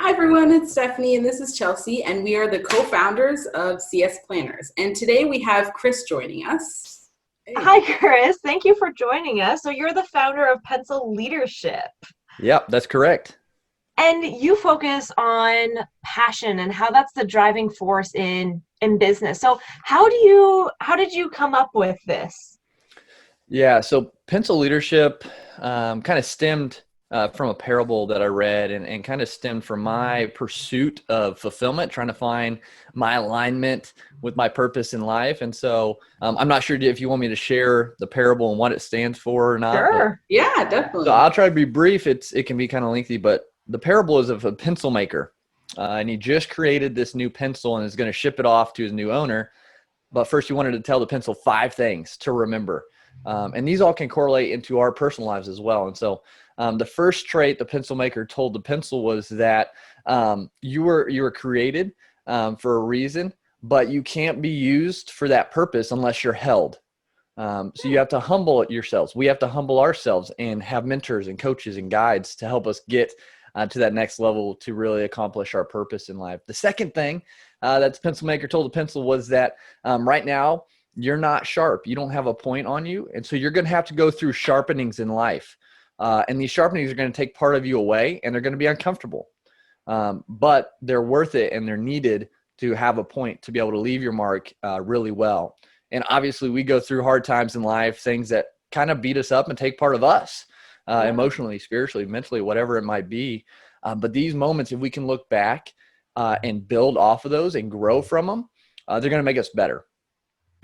Hi everyone, it's Stephanie and this is Chelsea, and we are the co-founders of CS Planners. And today we have Chris joining us. Hey. Hi, Chris. Thank you for joining us. So you're the founder of Pencil Leadership, Yep, that's correct. and you focus on passion and how that's the driving force in business. So how did you come up with this? Yeah, so pencil leadership kind of stemmed from a parable that I read and kind of stemmed from my pursuit of fulfillment, trying to find my alignment with my purpose in life. And so I'm not sure if you want me to share the parable and what it stands for or not. Sure. Yeah, definitely. So I'll try to be brief. It can be kind of lengthy, but the parable is of a pencil maker. And he just created this new pencil and is going to ship it off to his new owner. But first, you wanted to tell the pencil 5 things to remember. And these all can correlate into our personal lives as well. And so the first trait the pencil maker told the pencil was that you were created for a reason, but you can't be used for that purpose unless you're held. So you have to humble yourselves. We have to humble ourselves and have mentors and coaches and guides to help us get to that next level to really accomplish our purpose in life. The second thing that the pencil maker told the pencil was that right now you're not sharp. You don't have a point on you. And so you're going to have to go through sharpenings in life. And these sharpenings are going to take part of you away and they're going to be uncomfortable. But they're worth it and they're needed to have a point to be able to leave your mark really well. And obviously we go through hard times in life, things that kind of beat us up and take part of us emotionally, spiritually, mentally, whatever it might be. But these moments, if we can look back and build off of those and grow from them, they're going to make us better.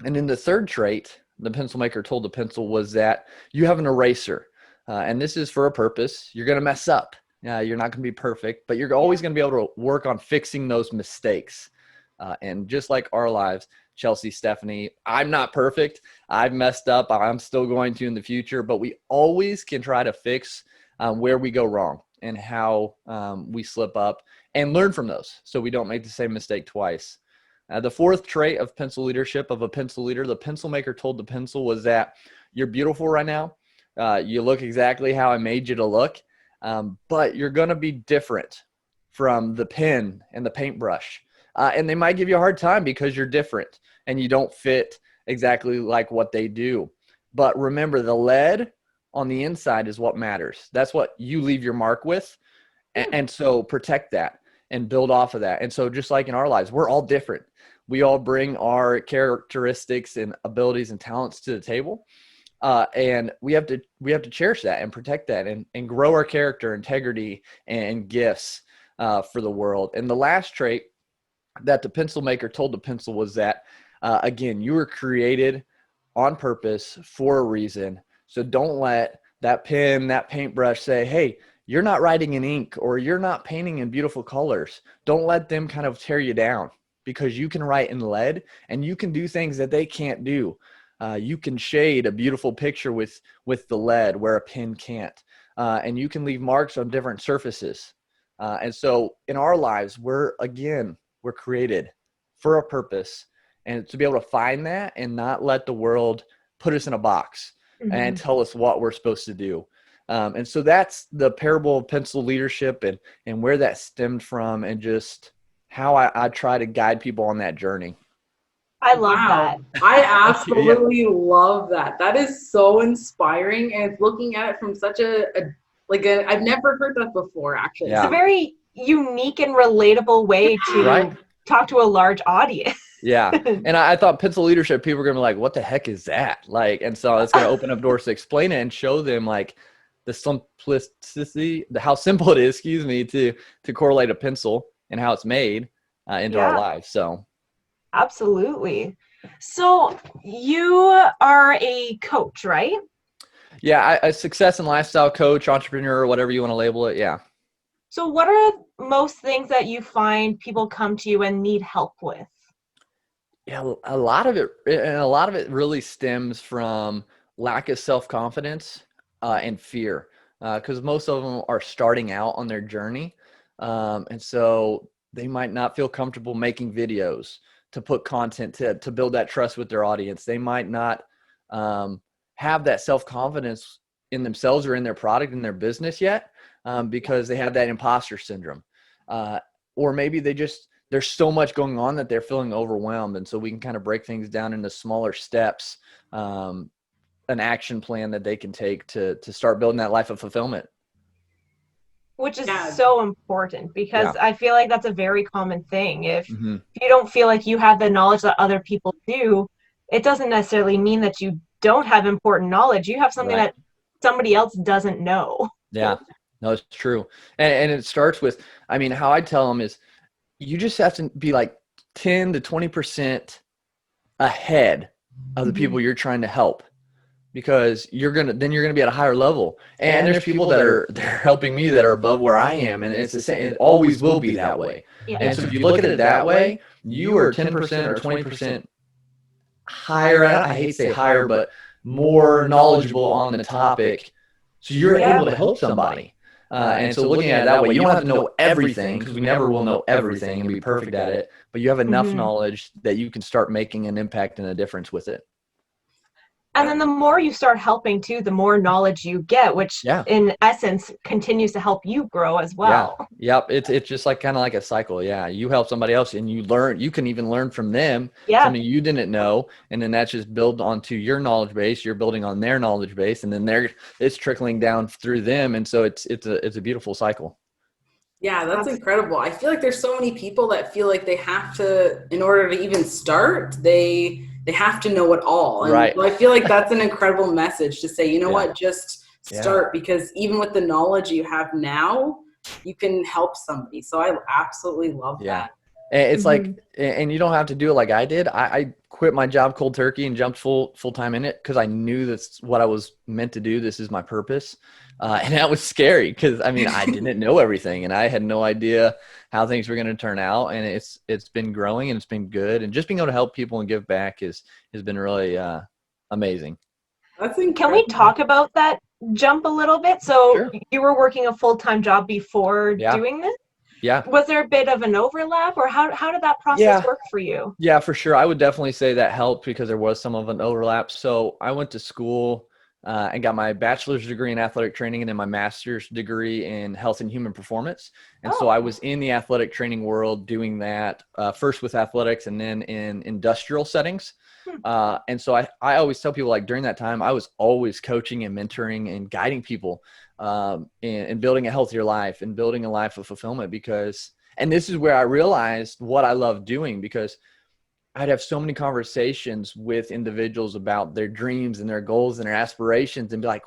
And then the third trait the pencil maker told the pencil was that you have an eraser. And this is for a purpose. You're going to mess up. You're not going to be perfect, but you're always going to be able to work on fixing those mistakes. And just like our lives, Chelsea, Stephanie, I'm not perfect. I've messed up. I'm still going to in the future, but we always can try to fix where we go wrong and how we slip up and learn from those so we don't make the same mistake twice. The fourth trait of pencil leadership of a pencil leader, the pencil maker told the pencil was that you're beautiful right now. You look exactly how I made you to look, but you're going to be different from the pen and the paintbrush. And they might give you a hard time because you're different and you don't fit exactly like what they do. But remember, the lead on the inside is what matters. That's what you leave your mark with. And so protect that and build off of that. And so just like in our lives, we're all different. We all bring our characteristics and abilities and talents to the table. And we have to cherish that and protect that and grow our character, integrity, and gifts for the world. And the last trait that the pencil maker told the pencil was that, again, you were created on purpose for a reason. So don't let that pen, that paintbrush say, hey, you're not writing in ink or you're not painting in beautiful colors. Don't let them kind of tear you down because you can write in lead and you can do things that they can't do. You can shade a beautiful picture with the lead where a pen can't. And you can leave marks on different surfaces. And so in our lives, we're created for a purpose, and to be able to find that and not let the world put us in a box and tell us what we're supposed to do. And so that's the parable of pencil leadership and where that stemmed from and just how I try to guide people on that journey. I love that. I absolutely love that. That is so inspiring, and it's looking at it from such I've never heard that before, actually. It's a very unique and relatable way to talk to a large audience. Yeah. And I thought pencil leadership, people were going to be like, what the heck is that? And so it's going to open up doors to explain it and show them like the simplicity, how simple it is, to correlate a pencil and how it's made into our lives. So. Absolutely. So you are a coach, right? Yeah, a success and lifestyle coach, entrepreneur, whatever you want to label it. Yeah. So what are most things that you find people come to you and need help with? Yeah, a lot of it really stems from lack of self-confidence and fear, because most of them are starting out on their journey. And so they might not feel comfortable making videos to put content to build that trust with their audience. They might not have that self-confidence in themselves or in their product, in their business yet, because they have that imposter syndrome. or maybe there's so much going on that they're feeling overwhelmed. And so we can kind of break things down into smaller steps, an action plan that they can take to start building that life of fulfillment. Which is so important, because I feel like that's a very common thing. If Mm-hmm. you don't feel like you have the knowledge that other people do, it doesn't necessarily mean that you don't have important knowledge. You have something that somebody else doesn't know. Yeah, no, it's true. And it starts with, I mean, how I tell them is you just have to be like 10 to 20% ahead of the people you're trying to help, because you're going to be at a higher level. And there's people they're helping me that are above where I am. And it's the same. It always will be that way. Yeah. And so if you look at it that way, you are 10% or 20% higher. I hate to say higher, but more knowledgeable on the topic. So you're able to help somebody. And so looking at it that way, you don't have to know everything, because we never will know everything and be perfect at it, but you have enough knowledge that you can start making an impact and a difference with it. And then the more you start helping too, the more knowledge you get, which in essence continues to help you grow as well. Yeah. Yep. It's just like kind of like a cycle. Yeah. You help somebody else and you can even learn from them something you didn't know. And then that's just build onto your knowledge base. You're building on their knowledge base, and then it's trickling down through them. And so it's a beautiful cycle. Yeah, that's incredible. I feel like there's so many people that feel like they have to, in order to even start, they have to know it all. And right. So I feel like that's an incredible message to say, you know what, just start, because even with the knowledge you have now, you can help somebody. So I absolutely love that. And it's like, and you don't have to do it like I did. I quit my job cold turkey and jumped full time in it, because I knew that's what I was meant to do. This is my purpose. And that was scary, because I mean, I didn't know everything, and I had no idea how things were going to turn out. And it's been growing, and it's been good. And just being able to help people and give back has been really amazing. That's incredible. Can we talk about that jump a little bit? So you were working a full-time job before doing this? Yeah. Was there a bit of an overlap, or how did that process work for you? Yeah, for sure. I would definitely say that helped, because there was some of an overlap. So I went to school and got my bachelor's degree in athletic training, and then my master's degree in health and human performance. And so I was in the athletic training world doing that first with athletics, and then in industrial settings. And so I always tell people, like, during that time, I was always coaching and mentoring and guiding people and building a healthier life and building a life of fulfillment, and this is where I realized what I love doing, because I'd have so many conversations with individuals about their dreams and their goals and their aspirations, and be like,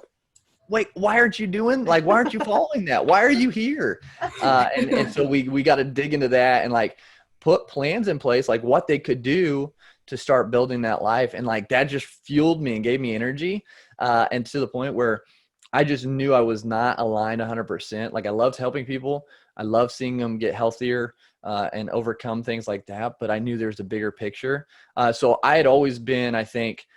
wait, why aren't you doing, like, why aren't you following that? Why are you here? And so we got to dig into that and like put plans in place, like what they could do to start building that life. And like, that just fueled me and gave me energy. And to the point where I just knew I was not aligned 100%. Like, I loved helping people. I love seeing them get healthier and overcome things like that. But I knew there's a bigger picture. So I had always been, I think,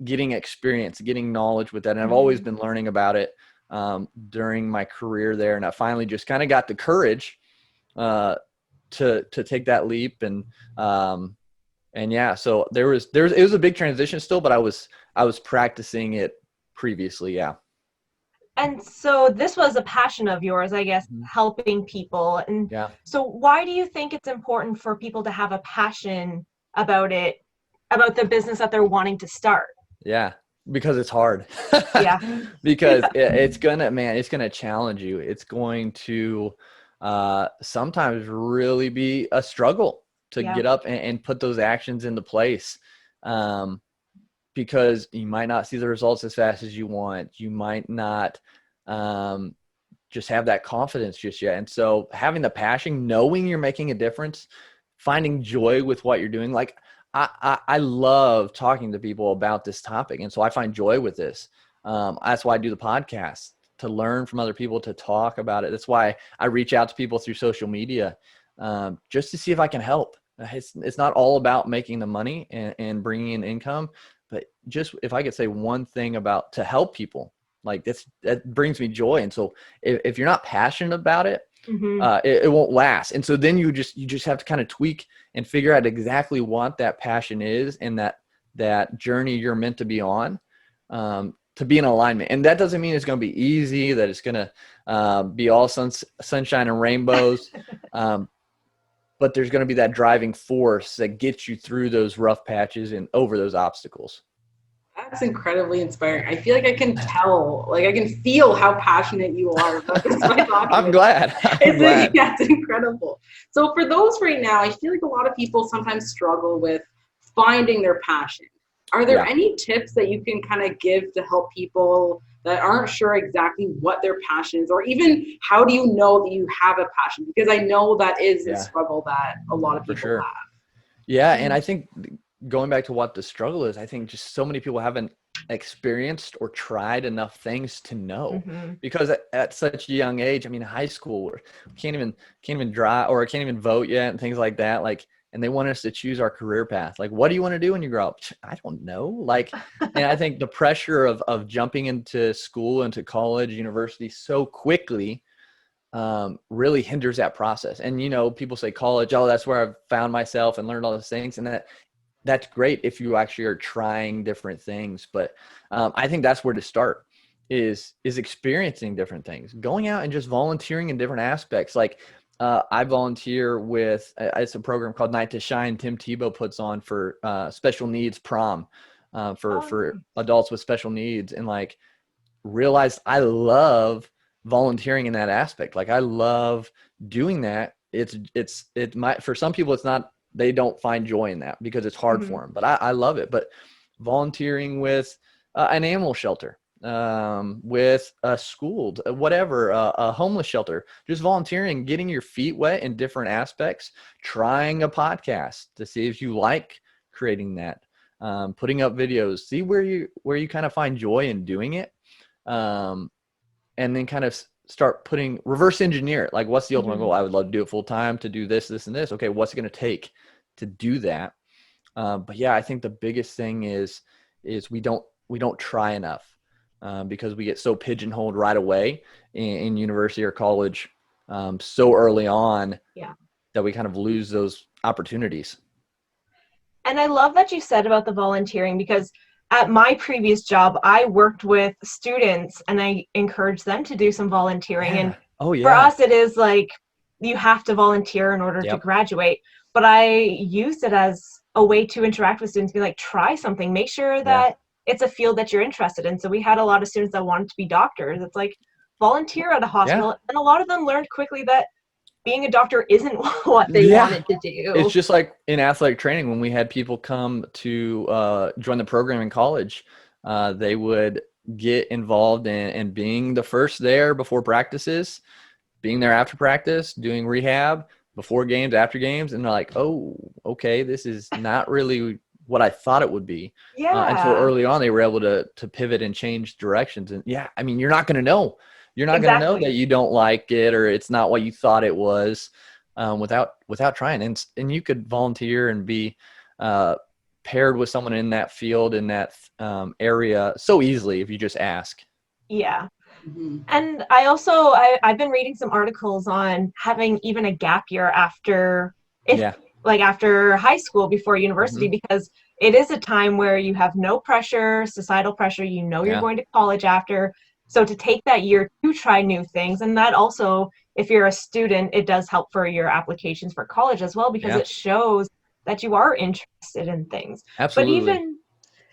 getting experience, getting knowledge with that. And I've always been learning about it during my career there. And I finally just kind of got the courage to take that leap. And yeah, so it was a big transition still, but I was practicing it previously. Yeah. And so this was a passion of yours, I guess, helping people. And so why do you think it's important for people to have a passion about the business that they're wanting to start? Yeah, because it's hard. Because it's gonna challenge you. It's going to sometimes really be a struggle to get up and put those actions into place. Because you might not see the results as fast as you want. You might not just have that confidence just yet. And so having the passion, knowing you're making a difference, finding joy with what you're doing. Like, I love talking to people about this topic. And so I find joy with this. That's why I do the podcast, to learn from other people, to talk about it. That's why I reach out to people through social media, just to see if I can help. It's not all about making the money and bringing in income, but just if I could say one thing to help people, like that brings me joy. And so if you're not passionate about it, it won't last. And so then you just have to kind of tweak and figure out exactly what that passion is, and that journey you're meant to be on. to be in alignment. And that doesn't mean it's going to be easy, that it's going to be all sunshine and rainbows. But there's going to be that driving force that gets you through those rough patches and over those obstacles. That's incredibly inspiring. I feel like I can tell, like I can feel how passionate you are about this. I'm glad. Yeah, it's incredible. So for those right now, I feel like a lot of people sometimes struggle with finding their passion. Are there any tips that you can kind of give to help people that aren't sure exactly what their passion is, or even how do you know that you have a passion? Because I know that is a struggle that a lot of people have. Yeah. And I think going back to what the struggle is, I think just so many people haven't experienced or tried enough things to know, because at such a young age, I mean, high school, can't even drive or can't even vote yet and things like that. Like, and they want us to choose our career path. Like, what do you want to do when you grow up? I don't know. Like, and I think the pressure of jumping into school, into college, university so quickly really hinders that process. And, you know, people say college, oh, that's where I've found myself and learned all those things. And that's great if you actually are trying different things. But I think that's where to start is experiencing different things, going out and just volunteering in different aspects. Like, I volunteer with, it's a program called Night to Shine Tim Tebow puts on for special needs prom for adults with special needs, and like realized I love volunteering in that aspect. Like I love doing that. It might, for some people, it's not, they don't find joy in that because it's hard for them, but I love it. But volunteering with an animal shelter, with a school, whatever, a homeless shelter, just volunteering, getting your feet wet in different aspects, trying a podcast to see if you like creating that, putting up videos, see where you kind of find joy in doing it. And then kind of start reverse engineer it. Like, what's the ultimate goal? I would love to do it full time, to do this, this, and this. Okay, what's it going to take to do that? But yeah, I think the biggest thing is we don't try enough. Because we get so pigeonholed right away in university or college so early on that we kind of lose those opportunities. And I love that you said about the volunteering, because at my previous job, I worked with students and I encouraged them to do some volunteering. And for us, it is like you have to volunteer in order to graduate. But I used it as a way to interact with students, be like, try something, make sure that it's a field that you're interested in. So we had a lot of students that wanted to be doctors. It's like, volunteer at a hospital. And a lot of them learned quickly that being a doctor isn't what they wanted to do. It's just like in athletic training, when we had people come to join the program in college, they would get involved in being the first there before practices, being there after practice, doing rehab, before games, after games. And they're like, oh, okay, this is not really what I thought it would be. And so early on, they were able to pivot and change directions. And I mean, you're not going to know. You're not going to know that you don't like it or it's not what you thought it was without trying. And you could volunteer and be paired with someone in that field, in that area so easily if you just ask. Yeah. And I also, I've been reading some articles on having even a gap year after high school before university, because it is a time where you have no pressure, societal pressure, you're going to college after. So to take that year to try new things, and that also, if you're a student, it does help for your applications for college as well, because it shows that you are interested in things. Absolutely. But even,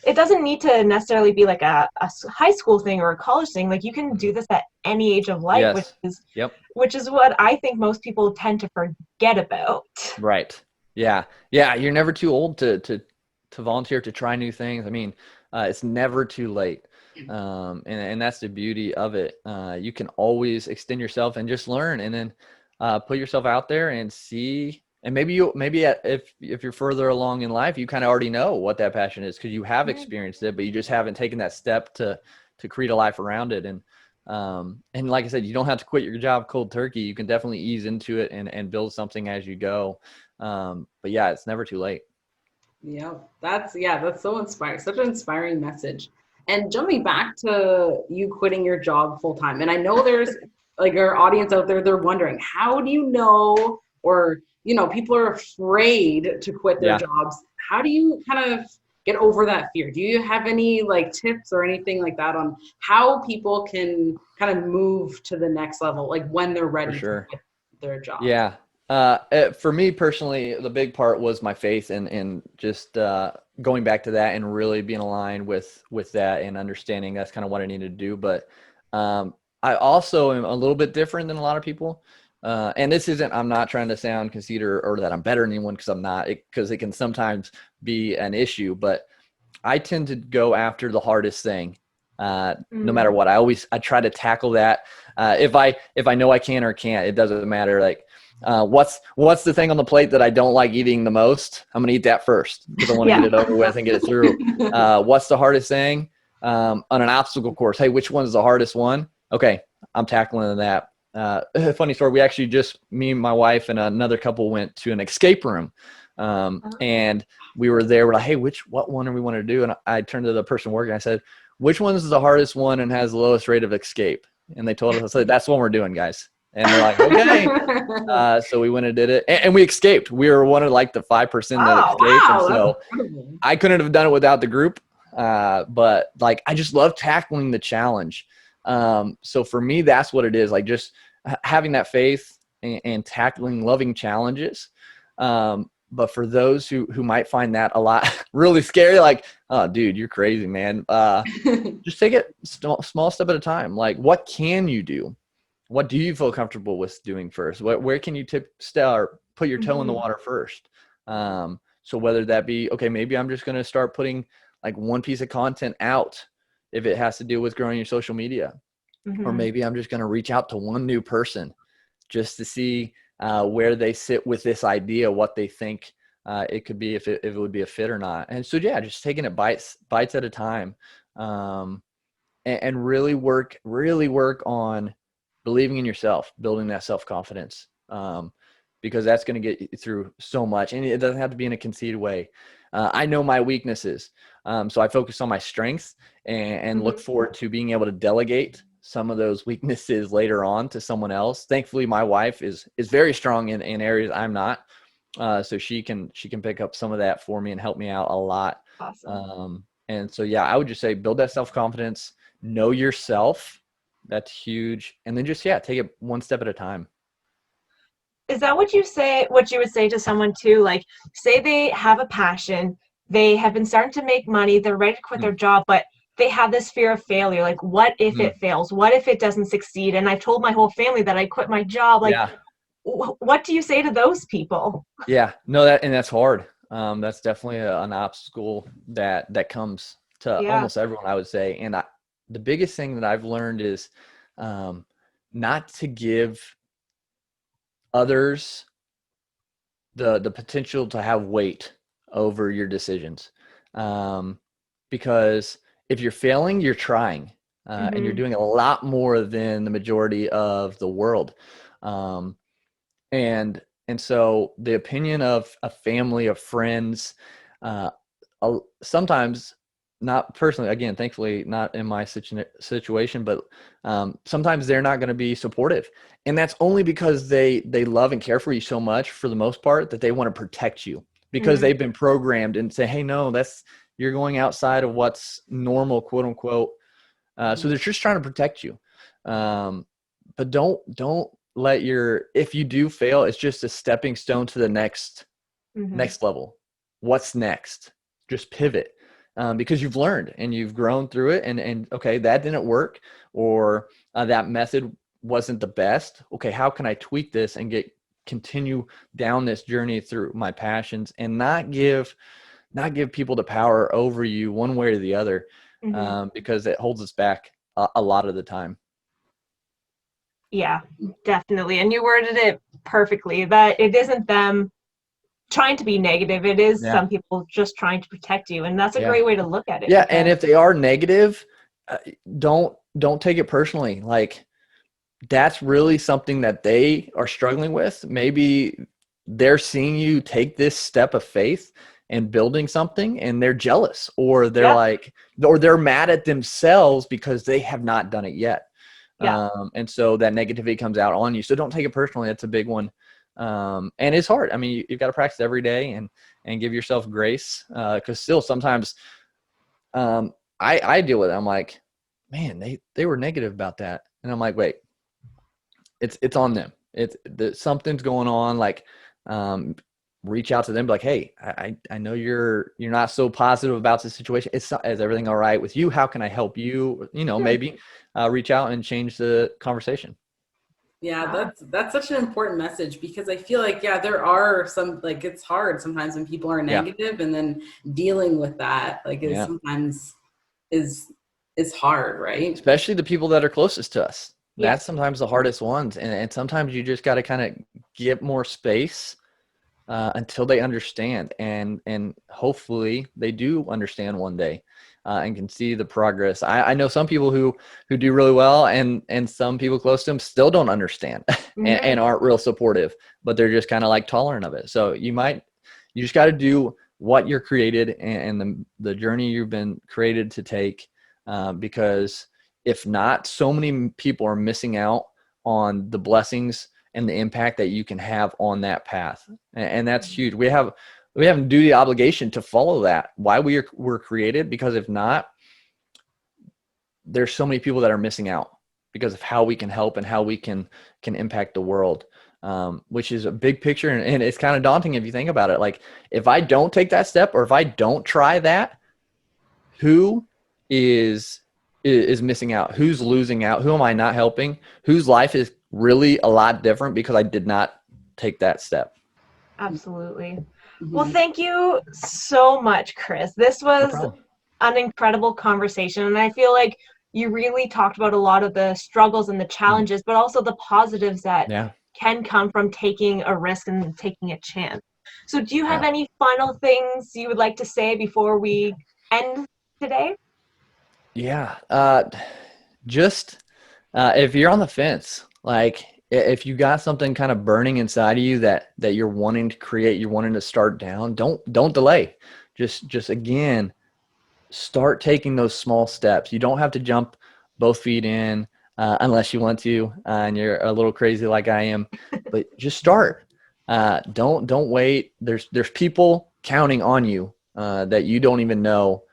it doesn't need to necessarily be like a high school thing or a college thing. Like, you can do this at any age of life, which is what I think most people tend to forget about. Right. Yeah. You're never too old to volunteer, to try new things. I mean, it's never too late. And that's the beauty of it. You can always extend yourself and just learn, and then put yourself out there and see. And maybe if you're further along in life, you kind of already know what that passion is because you have experienced it, but you just haven't taken that step to create a life around it. And like I said, you don't have to quit your job cold turkey. You can definitely ease into it and build something as you go. But yeah, it's never too late. Yeah, that's so inspiring. Such an inspiring message. And jumping back to you quitting your job full time, and I know there's like our audience out there, they're wondering, how do you know, or people are afraid to quit their jobs. How do you kind of get over that fear? Do you have any like tips or anything like that on how people can kind of move to the next level, like when they're ready to quit their job? Yeah. For me personally, the big part was my faith and just going back to that and really being aligned with that and understanding that's kind of what I needed to do. But I also am a little bit different than a lot of people. And this isn't, I'm not trying to sound conceited or that I'm better than anyone, because I'm not, because it can sometimes be an issue, but I tend to go after the hardest thing. No matter what, I try to tackle that. If I know I can or can't, it doesn't matter. Like, what's the thing on the plate that I don't like eating the most? I'm going to eat that first because I want to get it over with and get it through. What's the hardest thing? On an obstacle course? Hey, which one is the hardest one? Okay, I'm tackling that. Funny story. We actually me, my wife, and another couple went to an escape room. And we were there. We're like, hey, what one do we want to do? And I turned to the person working. I said, which one is the hardest one and has the lowest rate of escape? And they told us, I said, that's the one we're doing, guys. And they're like, okay. So we went and did it, and we escaped. We were one of like the 5% that escaped. Wow, and so I couldn't have done it without the group. But like, I just love tackling the challenge. So for me, that's what it is. Like just having that faith and tackling loving challenges. But for those who might find that a lot really scary, like, oh, dude, you're crazy, man. Just take it small step at a time. Like, what can you do? What do you feel comfortable with doing first? Where can you put your toe in the water first? So whether that be, okay, maybe I'm just going to start putting like one piece of content out if it has to do with growing your social media, or maybe I'm just going to reach out to one new person just to see where they sit with this idea, what they think it could be, if it would be a fit or not. And so, yeah, just taking it bites at a time, and really work on believing in yourself, building that self-confidence, because that's going to get you through so much. And it doesn't have to be in a conceited way. I know my weaknesses. So I focus on my strengths and look forward to being able to delegate some of those weaknesses later on to someone else. Thankfully, my wife is very strong in areas I'm not. So she can pick up some of that for me and help me out a lot. Awesome. And so, yeah, I would just say build that self-confidence, know yourself. That's huge. And then just, take it one step at a time. Is that what you would say to someone too? Like, say they have a passion, they have been starting to make money, they're ready to quit their job, but they have this fear of failure. Like, what if it fails? What if it doesn't succeed? And I've told my whole family that I quit my job. Like, what do you say to those people? Yeah, no, that's hard. That's definitely an obstacle that comes to almost everyone, I would say. And the biggest thing that I've learned is not to give others the potential to have weight over your decisions. Because if you're failing, you're trying, and you're doing a lot more than the majority of the world. And so the opinion of a family, of friends, sometimes, not personally, again, thankfully not in my situation, but sometimes they're not going to be supportive. And that's only because they love and care for you so much, for the most part, that they want to protect you, because they've been programmed and say, hey, no, you're going outside of what's normal, quote unquote. So they're just trying to protect you. But don't let if you do fail, it's just a stepping stone to the next level. What's next? Just pivot. Because you've learned and you've grown through it, and okay, that didn't work, or that method wasn't the best. Okay, how can I tweak this and continue down this journey through my passions, and not give people the power over you one way or the other, because it holds us back a lot of the time. Yeah, definitely. And you worded it perfectly, that it isn't them trying to be negative. It is some people just trying to protect you. And that's a great way to look at it. Yeah. And if they are negative, don't take it personally. Like, that's really something that they are struggling with. Maybe they're seeing you take this step of faith and building something, and they're jealous, or they're or they're mad at themselves because they have not done it yet. And so that negativity comes out on you. So don't take it personally. That's a big one. And it's hard. I mean, you've got to practice every day and give yourself grace. Cause still sometimes, I deal with it. I'm like, man, they were negative about that. And I'm like, wait, it's on them. Something's going on. Like, reach out to them, be like, hey, I know you're not so positive about the situation. Is everything all right with you? How can I help you? Maybe reach out and change the conversation. Yeah, that's such an important message, because I feel like, there are some, like, it's hard sometimes when people are negative, and then dealing with that, like, is sometimes is hard, right? Especially the people that are closest to us. That's sometimes the hardest ones. And sometimes you just got to kind of give more space until they understand, and hopefully they do understand one day, and can see the progress. I know some people who do really well, and some people close to them still don't understand and aren't real supportive, but they're just kind of like tolerant of it. So you just got to do what you're created, and the journey you've been created to take, because if not, so many people are missing out on the blessings and the impact that you can have on that path. And that's huge. We have a duty obligation to follow that, why we're created, because if not, there's so many people that are missing out because of how we can help and how we can impact the world, which is a big picture. And it's kind of daunting if you think about it. Like, if I don't take that step, or if I don't try that, who is missing out? Who's losing out? Who am I not helping? Whose life is really a lot different because I did not take that step? Absolutely. Well, thank you so much, Chris. This was an incredible conversation. And I feel like you really talked about a lot of the struggles and the challenges, but also the positives that can come from taking a risk and taking a chance. So do you have any final things you would like to say before we end today? Yeah. Just if you're on the fence, like, if you got something kind of burning inside of you that you're wanting to create, you're wanting to start down, don't delay. Just again, start taking those small steps. You don't have to jump both feet in, unless you want to, and you're a little crazy like I am, but just start. Don't wait. There's people counting on you, that you don't even know,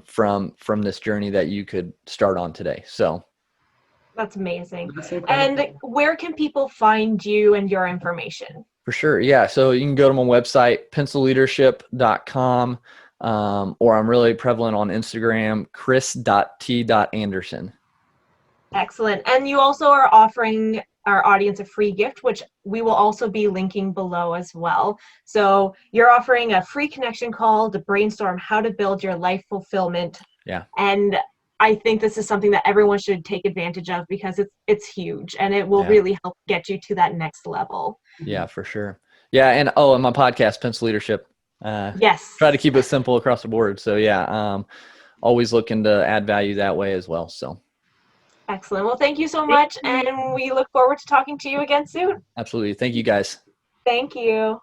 from this journey that you could start on today. So that's amazing. And where can people find you and your information? For sure. Yeah. So you can go to my website, pencilleadership.com, or I'm really prevalent on Instagram, chris.t.anderson. Excellent. And you also are offering our audience a free gift, which we will also be linking below as well. So you're offering a free connection call to brainstorm how to build your life fulfillment. Yeah. And I think this is something that everyone should take advantage of, because it's huge, and it will really help get you to that next level. Yeah, for sure. Yeah. And my podcast, Pencil Leadership. Yes. Try to keep it simple across the board. So always looking to add value that way as well. So. Excellent. Well, thank you so much. And we look forward to talking to you again soon. Absolutely. Thank you, guys. Thank you.